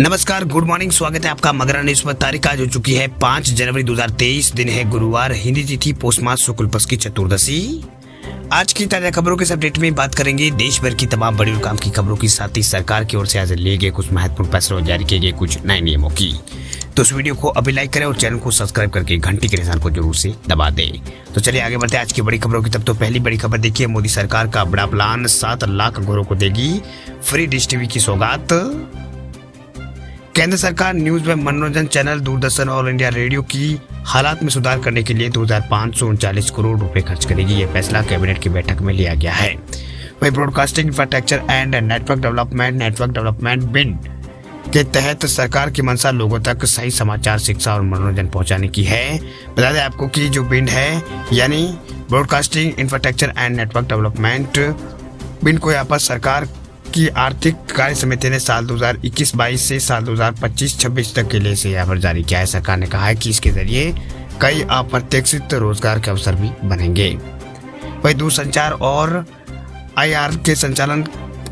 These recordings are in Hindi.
नमस्कार, गुड मॉर्निंग। स्वागत है आपका मगरा न्यूज पर। तारीख आज हो चुकी है 5 जनवरी 2023। दिन है गुरुवार, हिंदी तिथि पौष मास शुक्ल पक्ष की चतुर्दशी। आज की ताजा खबरों के अपडेट में बात करेंगे देश भर की तमाम बड़ी और काम की खबरों की, साथ ही सरकार की ओर से आज लिए गए कुछ महत्वपूर्ण फैसलों और जारी किए गए कुछ नए नियमों की। तो इस वीडियो को अभी लाइक करें और चैनल को सब्सक्राइब करके घंटी के निशान को जरूर से दबा दें। तो चलिए आगे बढ़ते हैं आज की बड़ी खबरों की। तब तो पहली बड़ी खबर देखिए, मोदी सरकार का बड़ा प्लान, 7 लाख घरों को देगी फ्री डिश टीवी की सौगात। केंद्र सरकार न्यूज व मनोरंजन channel Doordarshan all India radio की हालात में सुधार करने के लिए 2539 करोड़ रुपए खर्च करेगी। यह फैसला कैबिनेट की बैठक में लिया गया है। वहीं broadcasting infrastructure and network development bill के तहत सरकार की मंशा लोगों तक सही समाचार, शिक्षा और मनोरंजन पहुंचाने की है। बता दें आपको कि जो बिल है यानी broadcasting infrastructure and network development bill को यहाँ पर सरकार की आर्थिक कार्य समिति ने साल 2021-22 से साल 2025-26 तक के लिए से यहाँ पर जारी किया है। सरकार ने कहा है कि इसके जरिए कई अप्रत्याशित रोजगार के अवसर भी बनेंगे। वही दूरसंचार और IR के संचालन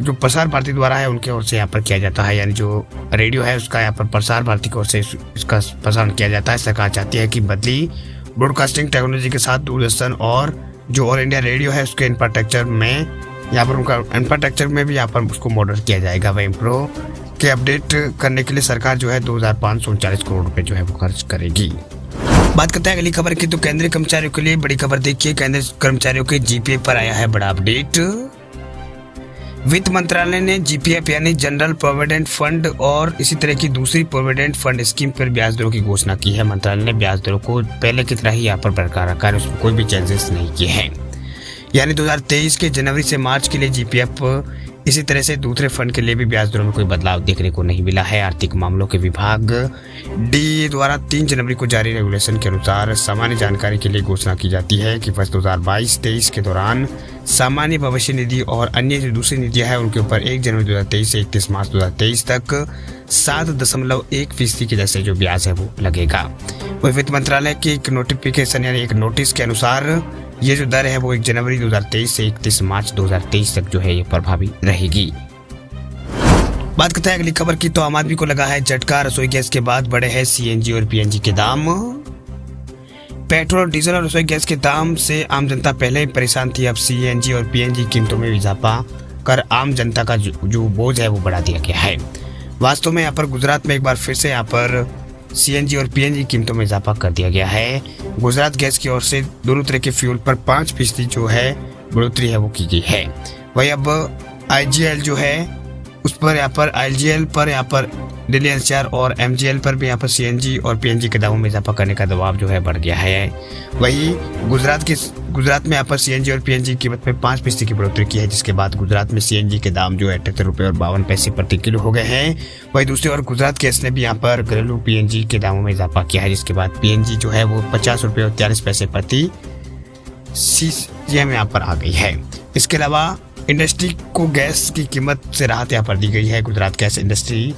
जो प्रसार भारती द्वारा है उनके ओर से यहाँ पर किया जाता है, यानी जो रेडियो है उसका यहाँ पर प्रसार भारती की ओर से इसका प्रसारण किया जाता है। सरकार चाहती है कि बदली ब्रॉडकास्टिंग टेक्नोलॉजी के साथ दूरदर्शन और जो ऑल इंडिया रेडियो है उसके इंफ्रास्ट्रक्चर में यहाँ पर उनका इंफ्रास्ट्रक्चर में भी यहाँ पर उसको मॉडल किया जाएगा। वही प्रो के अपडेट करने के लिए सरकार जो है 2539 करोड़ रुपए जो है वो खर्च करेगी। बात करते हैं अगली खबर की। तो केंद्रीय कर्मचारियों के लिए बड़ी खबर देखिए, केंद्रीय कर्मचारियों के GPF पर आया है बड़ा अपडेट। वित्त मंत्रालय ने GPF यानी जनरल प्रोविडेंट फंड और इसी तरह की दूसरी प्रोविडेंट फंड स्कीम पर ब्याज दरों की घोषणा की है। मंत्रालय ने ब्याज दरों को पहले की तरह ही यहाँ पर बरकरार रखा है, उसमें कोई भी चेंजेस नहीं किए हैं। यानी 2023 के जनवरी से मार्च के लिए GPF, इसी तरह से दूसरे फंड के लिए भी ब्याज दरों में कोई बदलाव देखने को नहीं मिला है। आर्थिक मामलों के विभाग DA द्वारा 3 जनवरी को जारी रेगुलेशन के अनुसार सामान्य जानकारी के लिए घोषणा की जाती है कि वर्ष 2022-23 के दौरान सामान्य भविष्य निधि और अन्य जो दूसरी निधियां हैं उनके ऊपर 1 जनवरी 2023 से 31 मार्च 2023 तक 7.1% की दर से जो ब्याज है वो लगेगा। वही वित्त मंत्रालय की एक नोटिफिकेशन यानी एक नोटिस के अनुसार ये जो दर है वो 1 जनवरी 2023 से 31 मार्च 2023 तक जो है ये प्रभावी रहेगी। बात करते हैं अगली खबर की। तो आम आदमी को लगा है झटका, रसोई गैस के बाद बढ़े हैं CNG और PNG के दाम। पेट्रोल, डीजल और रसोई गैस के दाम से आम जनता पहले ही परेशान थी। अब CNG और PNG कीमतों में इजाफा कर आम जनता का जो बोझ है वो बढ़ा दिया गया है। वास्तव में यहाँ पर गुजरात में एक बार फिर से यहाँ पर CNG और PNG कीमतों में इजाफा कर दिया गया है। गुजरात गैस की ओर से दोनों तरह के फ्यूल पर 5% जो है बढ़ोतरी है वो की गई है। वही अब IGL जो है उस पर यहाँ पर IGL पर यहाँ पर दिल्ली NCR और MGL पर भी यहाँ पर CNG और PNG के दामों में इजाफा करने का दबाव जो है बढ़ गया है। वही गुजरात में यहाँ पर CNG और PNG की कीमत में 5% की बढ़ोतरी की है, जिसके बाद गुजरात में CNG के दाम जो है 78 रुपये और 52 पैसे प्रति किलो हो गए हैं। वही दूसरी ओर गुजरात गैस ने भी यहाँ पर घरेलू PNG के दामों में इजाफा किया है, जिसके बाद PNG जो है वो 50 रुपये और 43 पैसे प्रति CM यहाँ पर आ गई है। इसके अलावा इंडस्ट्री को गैस की कीमत से राहत यहाँ पर दी गई है। गुजरात गैस इंडस्ट्री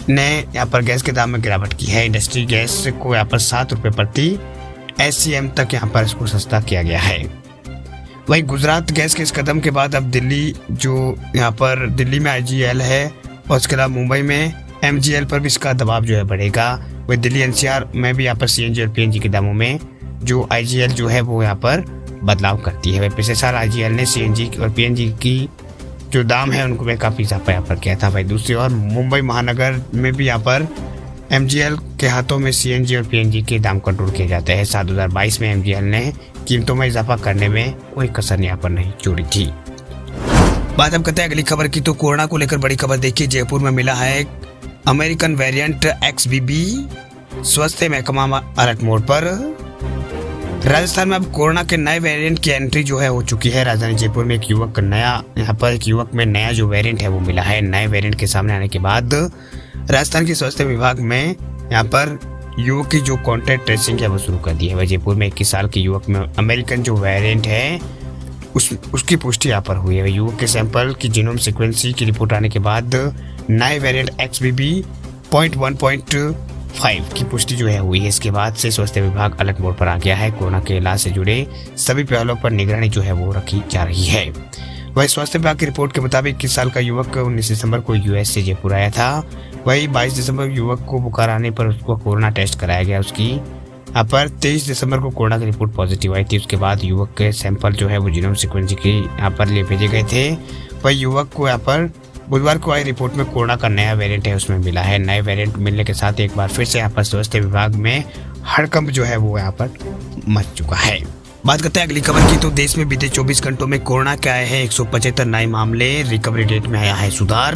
ने यहाँ पर गैस के दाम में गिरावट की है। इंडस्ट्री गैस को यहाँ पर 7 रुपये प्रति SCM तक यहाँ पर इसको सस्ता किया गया है। वही गुजरात गैस के इस कदम के बाद अब दिल्ली में IGL है और उसके अलावा मुंबई में MGL पर भी इसका दबाव जो है बढ़ेगा। वही दिल्ली NCR में भी यहाँ पर CNG और PNG के दामों में जो IGL जो है वो यहाँ पर बदलाव करती है। पिछले साल IGL ने CNG और PNG की जो दाम है उनको में काफ़ी इजाफा यहाँ पर किया था। भाई दूसरी ओर मुंबई महानगर में भी यहाँ पर MGL के हाथों में CNG और PNG के दाम कंट्रोल किए जाते हैं। साल 2022 में MGL ने कीमतों में इजाफा करने में कोई कसर यहाँ पर नहीं छोड़ी थी। बात हम करते हैं अगली खबर की। तो कोरोना को लेकर बड़ी खबर देखिए, जयपुर में मिला है अमेरिकन वेरिएंट XBB, स्वास्थ्य महकमा अलर्ट मोड पर। राजस्थान में अब कोरोना के नए वेरिएंट की एंट्री जो है हो चुकी है। राजधानी जयपुर में एक युवक में नया जो वेरिएंट है वो मिला है। नए वेरिएंट के सामने आने के बाद राजस्थान के स्वास्थ्य विभाग में यहाँ पर युवक की जो कॉन्टैक्ट ट्रेसिंग है वो शुरू कर दी है। वह जयपुर में 21 साल के युवक में अमेरिकन जो वेरिएंट है उसकी पुष्टि यहाँ पर हुई है। युवक के सैंपल की जीनोम सीक्वेंसी की रिपोर्ट आने के बाद नए वेरिएंट XBB.1.5 की पुष्टि जो है हुई है। इसके बाद से स्वास्थ्य विभाग अलर्ट मोड पर आ गया है। कोरोना के इलाज से जुड़े सभी पहलुओं पर निगरानी जो है वो रखी जा रही है। वही स्वास्थ्य विभाग की रिपोर्ट के मुताबिक इस साल का युवक 19 दिसंबर को यूएस से जयपुर आया था। वही 22 दिसंबर युवक को बुखार आने पर उसको कोरोना टेस्ट कराया गया। उसकी यहाँ पर 23 दिसंबर को कोरोना की रिपोर्ट पॉजिटिव आई थी। उसके बाद युवक के सैंपल जो है वो जीनोम सीक्वेंसिंग की यहाँ पर ले भेजे गए थे। वही युवक को यहाँ पर बुधवार को आई रिपोर्ट में कोरोना का नया वेरिएंट है उसमें मिला है। नए वेरिएंट मिलने के साथ एक बार फिर से यहाँ पर स्वास्थ्य विभाग में हड़कंप जो है वो यहाँ पर मच चुका है। बात करते हैं अगली खबर की, तो देश में बीते 24 घंटों में कोरोना के आए हैं 175 नए मामले। रिकवरी रेट में आया है सुधार।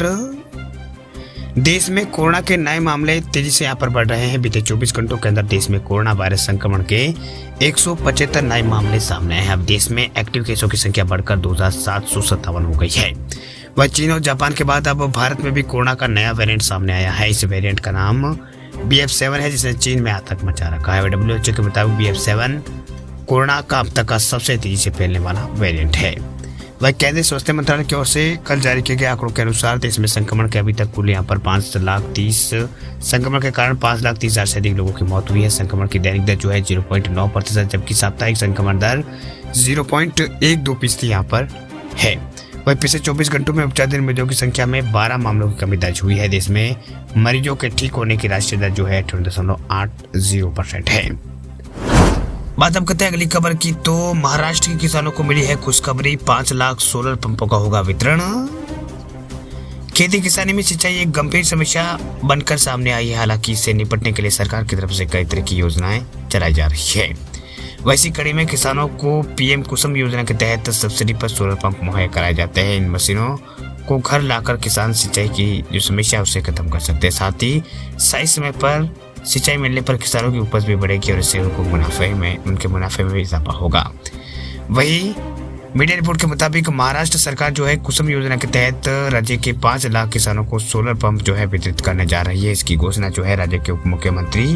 देश में कोरोना के नए मामले तेजी से यहाँ पर बढ़ रहे हैं। बीते 24 घंटों के अंदर देश में कोरोना वायरस संक्रमण के 175 नए मामले सामने आए हैं। अब देश में एक्टिव केसों की संख्या बढ़कर 2757 हो गई है। वह चीन और जापान के बाद अब भारत में भी कोरोना का नया वेरिएंट सामने आया है। इस वेरिएंट का नाम BF7 है, जिसने चीन में आतंक मचा रखा है। WHO के मुताबिक BF7 कोरोना का अब तक का सबसे तेजी से फैलने वाला वेरिएंट है। वह केंद्रीय स्वास्थ्य मंत्रालय की ओर से कल जारी किए गए आंकड़ों के अनुसार देश में संक्रमण के अभी तक कुल यहाँ पर 5,30,000 संक्रमण के कारण 5,30,000 से अधिक लोगों की मौत हुई है। संक्रमण की दैनिक दर जो है 0.9%, जबकि साप्ताहिक संक्रमण दर 0.12% यहाँ पर है। वही पिछले 24 घंटों में उपचाराधीन मरीजों की संख्या में 12 मामलों की कमी दर्ज हुई है। देश में मरीजों के ठीक होने की राष्ट्रीय दर जो है 28.80% है। बात अब करते हैं अगली खबर की, तो महाराष्ट्र के किसानों को मिली है खुशखबरी। 5 लाख सोलर पंपों का होगा वितरण। खेती किसानी में सिंचाई एक गंभीर समस्या बनकर सामने आई है। हालांकि इससे निपटने के लिए सरकार की तरफ से कई तरह की योजनाएं चलाई जा रही है। वैसी कड़ी में किसानों को PM कुसुम योजना के तहत सब्सिडी पर सोलर पंप मुहैया कराए जाते हैं। इन मशीनों को घर लाकर किसान सिंचाई की जो समस्या है उसे खत्म कर सकते हैं। साथ ही सही समय पर सिंचाई मिलने पर किसानों की उपज भी बढ़ेगी और इससे उनके मुनाफे में भी इजाफा होगा। वही मीडिया रिपोर्ट के मुताबिक महाराष्ट्र सरकार जो है कुसुम योजना के तहत राज्य के 5 लाख किसानों को सोलर पंप जो है वितरित करने जा रही है। इसकी घोषणा जो है राज्य के उप मुख्यमंत्री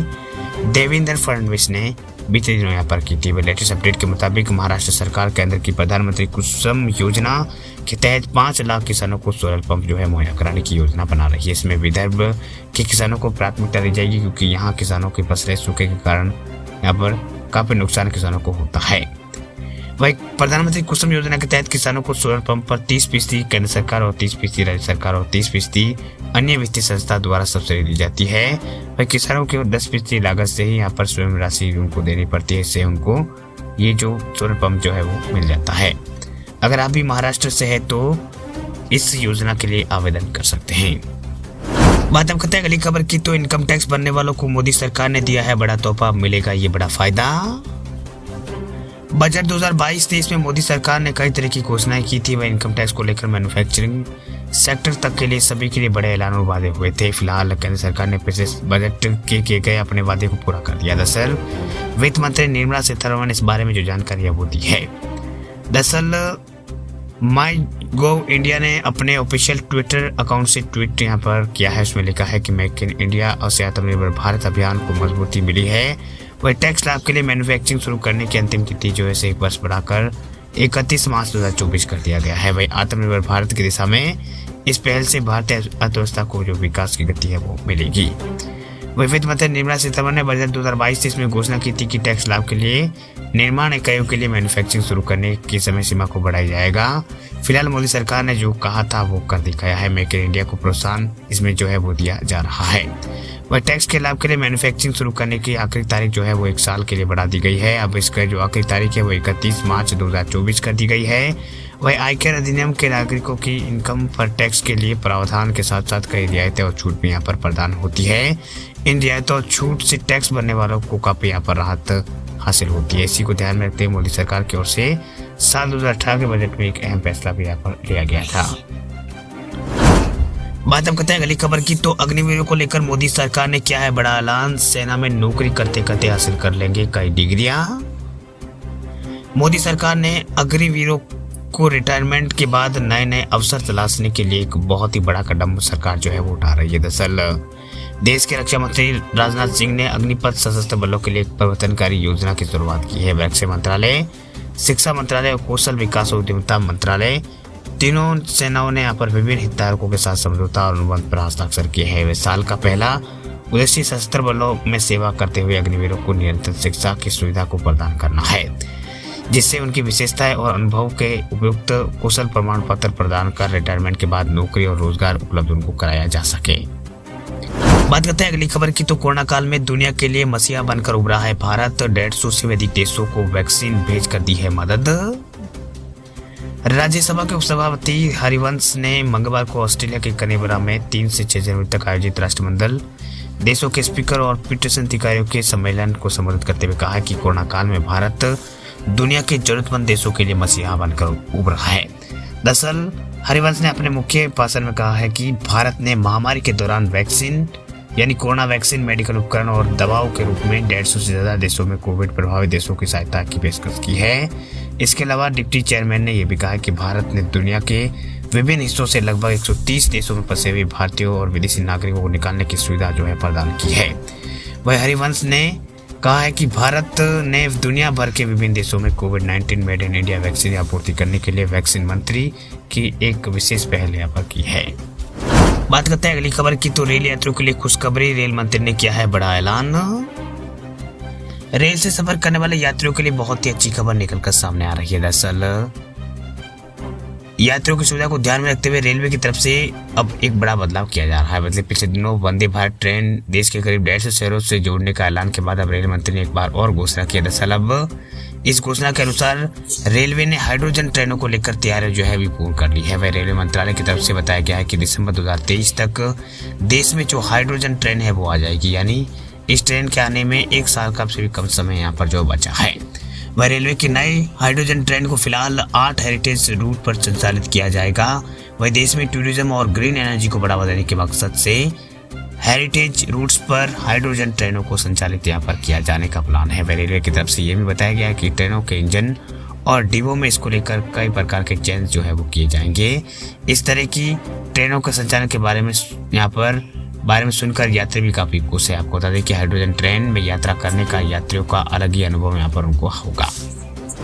देवेंद्र फडणवीस ने बीते दिनों यहाँ पर की थी। लेटेस्ट अपडेट के मुताबिक महाराष्ट्र सरकार केंद्र की प्रधानमंत्री कुसुम योजना के तहत 5 लाख किसानों को सोलर पंप जो है मुहैया कराने की योजना बना रही है। इसमें विदर्भ के किसानों को प्राथमिकता दी जाएगी, क्योंकि यहाँ किसानों के फसलें सूखे के कारण यहाँ पर काफी नुकसान किसानों को होता है। वही प्रधानमंत्री कुसुम योजना के तहत किसानों को सोलर पंप पर 30% केंद्र सरकार और 30% राज्य सरकार और 30% अन्य वित्तीय संस्था द्वारा सब्सिडी दी जाती है। वही किसानों की 10% लागत से ही यहाँ पर स्वयं राशि उनको देनी पड़ती है। इससे उनको ये जो सोलर पंप जो है वो मिल जाता है। अगर आप भी महाराष्ट्र से है तो इस योजना के लिए आवेदन कर सकते हैं। बात हम करते हैं अगली खबर की, तो इनकम टैक्स भरने वालों को मोदी सरकार ने दिया है बड़ा तोहफा, मिलेगा ये बड़ा फायदा। बजट 2022-23 में मोदी सरकार ने कई तरह की घोषणाएं की थी। वह इनकम टैक्स को लेकर मैन्युफैक्चरिंग सेक्टर तक के लिए सभी के लिए बड़े ऐलान और वादे हुए थे। फिलहाल केंद्र सरकार ने पिछले बजट के किए गए अपने वादे को पूरा कर दिया। दरअसल वित्त मंत्री निर्मला सीतारमण ने इस बारे में जो जानकारी है वो दी है। दरअसल माईगोव इंडिया ने अपने ऑफिशियल ट्विटर अकाउंट से ट्वीट यहाँ पर किया है। उसमें लिखा है कि मेक इन इंडिया और आत्मनिर्भर भारत अभियान को मजबूती मिली है। वह टैक्स लाभ के लिए मैन्युफैक्चरिंग शुरू करने की अंतिम तिथि जो है 1 वर्ष बढ़ाकर 31 मार्च 2024 कर दिया गया है। वही आत्मनिर्भर भारत की दिशा में इस पहल से भारतीय अर्थव्यवस्था को जो विकास की गति है वो मिलेगी। वही वित्त मंत्री निर्मला सीतारमण ने बजट 2022-23 में घोषणा की थी कि टैक्स लाभ के लिए निर्माण इकाइयों के लिए मैन्युफैक्चरिंग शुरू करने की समय सीमा को बढ़ाया जाएगा। फिलहाल मोदी सरकार ने जो कहा था वो कर दिखाया है। मेक इन इंडिया को प्रोत्साहन इसमें जो है वो दिया जा रहा है। वह टैक्स के लाभ के लिए मैन्युफैक्चरिंग शुरू करने की आखिरी तारीख जो है वो 1 साल के लिए बढ़ा दी गई है। अब इसका जो आखिरी तारीख है वो 31 मार्च 2024 कर दी गई है। वह आयकर अधिनियम के नागरिकों की इनकम पर टैक्स के लिए प्रावधान के साथ साथ कई रियायतें और छूट भी यहाँ पर प्रदान होती है। इन रियायतों और छूट से टैक्स भरने वालों को काफी यहाँ पर राहत हासिल होती है। इसी को ध्यान में रखते हुए मोदी सरकार की ओर से साल 2018 के बजट में एक अहम फैसला भी यहाँ पर लिया गया था। बात हम करते हैं अगली खबर की, तो अग्निवीरों को लेकर मोदी सरकार ने किया है बड़ा ऐलान। सेना में नौकरी करते करते हासिल कर लेंगे कई डिग्रियां। मोदी सरकार ने अग्निवीरों को रिटायरमेंट के बाद नए नए अवसर तलाशने के लिए एक बहुत ही बड़ा कदम सरकार जो है वो उठा रही है। दरअसल देश के रक्षा मंत्री राजनाथ सिंह ने अग्निपथ सशस्त्र बलों के लिए एक परिवर्तनकारी योजना की शुरुआत की है। रक्षा मंत्रालय, शिक्षा मंत्रालय और कौशल विकास और उद्यमिता मंत्रालय तीनों सेनाओं ने यहाँ पर विभिन्न हितधारकों के साथ समझौता और अनुबंध पर हस्ताक्षर किए हैं। वे साल का पहला उद्देश्य सशस्त्र बलों में सेवा करते हुए अग्निवीरों को निरंतर शिक्षा की सुविधा को प्रदान करना है। जिससे उनकी विशेषताएं और अनुभव के उपयुक्त कुशल प्रमाण पत्र प्रदान कर रिटायरमेंट के बाद नौकरी और रोजगार उपलब्ध उनको कराया जा सके। बात करते हैं अगली खबर की, तो कोरोना काल में दुनिया के लिए मसीहा बनकर उभरा है भारत। 150 से अधिक देशों को वैक्सीन भेज कर दी है मदद। राज्यसभा के उपसभापति हरिवंश ने मंगलवार को ऑस्ट्रेलिया के कनेबरा में 3 से 6 जनवरी तक आयोजित राष्ट्रमंडल देशों के स्पीकर और पीठासीन अधिकारियों के सम्मेलन को संबोधित करते हुए कहा कि कोरोना काल में भारत दुनिया के जरूरतमंद देशों के लिए मसीहा बनकर उभरा है। दरअसल हरिवंश ने अपने मुख्य भाषण में कहा है कि भारत ने महामारी के दौरान वैक्सीन यानी कोरोना वैक्सीन, मेडिकल उपकरण और दवाओं के रूप में 150 से ज्यादा देशों में कोविड प्रभावित देशों की सहायता की पेशकश की है। इसके अलावा डिप्टी चेयरमैन ने यह भी कहा कि भारत ने दुनिया के विभिन्न हिस्सों से लगभग 130 देशों में फंसे हुए भारतीयों और विदेशी नागरिकों को निकालने की सुविधा जो है प्रदान की है। वह हरिवंश ने कहा है कि भारत ने दुनिया भर के विभिन्न देशों में कोविड-19 मेड इन इंडिया वैक्सीन आपूर्ति करने के लिए वैक्सीन मंत्री की एक विशेष पहल यहाँ पर की है। बात करते हैं अगली खबर की, तो रेल यात्रियों के लिए खुशखबरी। रेल मंत्री ने किया है बड़ा ऐलान। रेल से सफर करने वाले यात्रियों के लिए बहुत ही अच्छी खबर निकलकर सामने आ रही है। दरअसल यात्रियों की सुविधा को ध्यान में रखते हुए रेलवे की तरफ से अब एक बड़ा बदलाव किया जा रहा है। मतलब पिछले दिनों वंदे भारत ट्रेन देश के करीब 150 शहरों से जोड़ने का ऐलान के बाद अब रेल मंत्री ने एक बार और घोषणा की। दरअसल अब इस घोषणा के अनुसार रेलवे ने हाइड्रोजन ट्रेनों को लेकर तैयारी जो है अभी पूर्ण कर ली है। वह रेलवे मंत्रालय की तरफ से बताया गया है कि दिसंबर 2023 तक देश में जो हाइड्रोजन ट्रेन है वो आ जाएगी, यानी इस ट्रेन के आने में 1 साल का से भी कम समय यहाँ पर जो बचा है। वह रेलवे की नई हाइड्रोजन ट्रेन को फिलहाल 8 हेरिटेज रूट पर संचालित किया जाएगा। वह देश में टूरिज्म और ग्रीन एनर्जी को बढ़ावा देने के मकसद से हेरिटेज रूट्स पर हाइड्रोजन ट्रेनों को संचालित यहाँ पर किया जाने का प्लान है। वह रेलवे की तरफ से ये भी बताया गया है कि ट्रेनों के इंजन और डिब्बों में इसको लेकर कई प्रकार के चेंज जो है वो किए जाएंगे। इस तरह की ट्रेनों के संचालन के बारे में सुनकर यात्री भी काफी खुश है। आपको बता दें कि हाइड्रोजन ट्रेन में यात्रा करने का यात्रियों का अलग ही अनुभव यहाँ पर उनको होगा।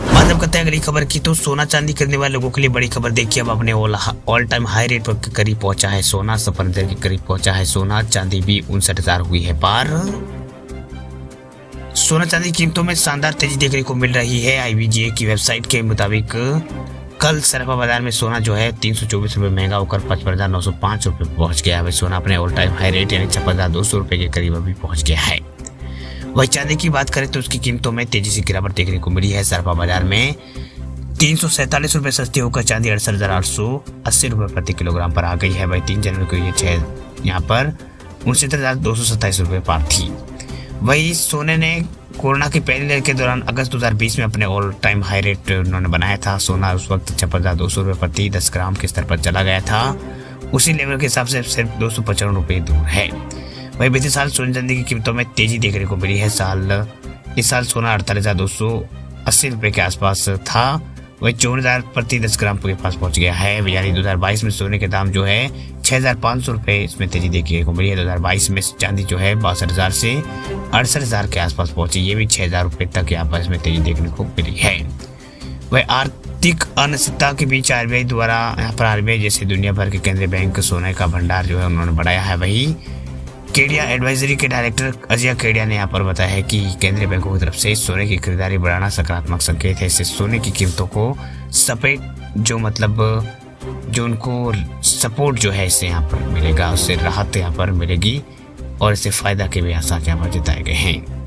बात अब करते हैं अगली खबर की, तो सोना चांदी खरीदने वाले लोगों के लिए बड़ी खबर। देखिए अब अपने ऑल टाइम हाई रेट पर के करीब पहुंचा है सोना। 57,000 के करीब पहुंचा है सोना। चांदी भी 59,000 हुई है पार। सोना चांदी कीमतों में शानदार तेजी देखने को मिल रही है। IBGA की वेबसाइट के मुताबिक कल सराफा बाजार में सोना जो है 324 रुपये महंगा होकर 55,905 रुपये पहुंच गया है। सोना अपने ऑल टाइम हाई रेट यानी 56,200 रुपये के करीब अभी पहुंच गया है। वही चांदी की बात करें तो उसकी कीमतों में तेजी से गिरावट देखने को मिली है। सराफा बाजार में 347 रुपये सस्ती होकर चांदी 68,880 रुपये प्रति किलोग्राम पर आ गई है। वही 3 जनवरी को ये यहाँ पर 69,227 रुपये पार थी। वही सोने ने कोरोना की पहली लहर के दौरान अगस्त 2020 में अपने ऑल टाइम हाई रेट उन्होंने बनाया था। सोना उस वक्त 56,200 रुपये प्रति 10 ग्राम के स्तर पर चला गया था। उसी लेवल के हिसाब से सिर्फ 255 रुपये दूर है। वही बीते साल सोने चांदी की कीमतों में तेजी देखने को मिली है। इस साल सोना 48,280 रुपये के आसपास था। वही 54,000 प्रति 10 ग्राम के पास पहुंच गया है। यानी 2022 में सोने के दाम जो है 6,500 रुपये इसमें तेजी देखने को मिली है। 2022 में चांदी जो है 62,000 से 68,000 के आसपास पहुंची। ये भी 6,000 रुपये तक यहाँ पर इसमें तेजी देखने को मिली है। वह आर्थिक अनिश्चितता के बीच RBI द्वारा यहाँ पर RBI जैसे दुनिया भर के केंद्रीय बैंक सोने का भंडार जो है उन्होंने बढ़ाया है। वही केडिया एडवाइजरी के डायरेक्टर अजय केडिया ने यहाँ पर बताया है कि केंद्रीय बैंकों की तरफ से सोने की खरीदारी बढ़ाना सकारात्मक संकेत है। इससे सोने की कीमतों को जो उनको सपोर्ट जो है इससे यहाँ पर मिलेगा, उससे राहत यहाँ पर मिलेगी और इससे फायदा के भी आसार यहाँ पर जताए गए हैं।